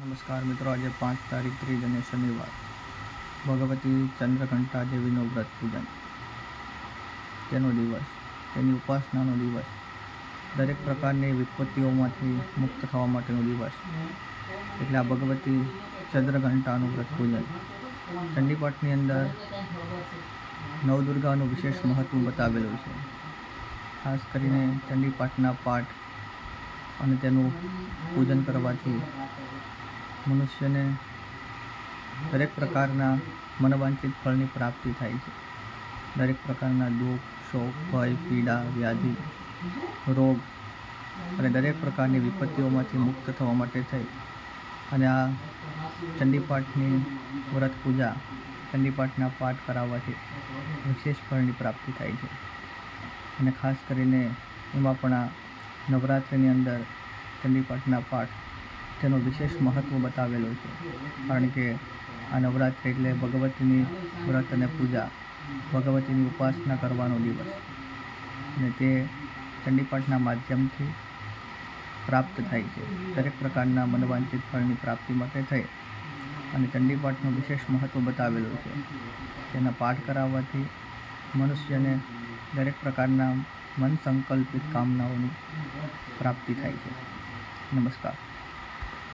નમસ્કાર મિત્રો, આજે 5 તારીખ ત્રીજ અને શનિવાર ભગવતી ચંદ્રઘંટા દેવીનું વ્રત પૂજન, તેનો દિવસ, તેની ઉપાસનાનો દિવસ, દરેક પ્રકારની વિપત્તિઓમાંથી મુક્ત થવા માટેનો દિવસ, એટલે આ ભગવતી ચંદ્રઘંટાનું વ્રત પૂજન. ચંડીપાઠની અંદર નવદુર્ગાનું વિશેષ મહત્વ બતાવેલું છે. ખાસ કરીને ચંડીપાઠના પાઠ અને તેનું પૂજન કરવાથી મનુષ્યને દરેક પ્રકારના મનવાંછિત ફળની પ્રાપ્તિ થાય છે. દરેક પ્રકારના દુઃખ, શોક, ભય, પીડા, વ્યાધિ, રોગ અને દરેક પ્રકારની વિપત્તિઓમાંથી મુક્ત થવા માટે થઈ અને આ ચંડીપાઠની વ્રત પૂજા, ચંડીપાઠના પાઠ કરાવવાથી વિશેષ ફળની પ્રાપ્તિ થાય છે. અને ખાસ કરીને એમાં પણ આ નવરાત્રિની અંદર ચંડીપાઠના પાઠ, તેનો વિશેષ મહત્વ બતાવેલો છે. કારણ કે આ નવરાત્રિ એટલે ભગવતીની વ્રત અને પૂજા, ભગવતીની ઉપાસના કરવાનો દિવસ, અને તે ચંડીપાઠના માધ્યમથી પ્રાપ્ત થાય છે. દરેક પ્રકારના મનવાંછિત ફળની પ્રાપ્તિ માટે થઈ અને ચંડીપાઠનું વિશેષ મહત્વ બતાવેલું છે. તેના પાઠ કરાવવાથી મનુષ્યને દરેક પ્રકારના મન સંકલ્પિત કામનાઓની પ્રાપ્તિ થાય છે. નમસ્કાર.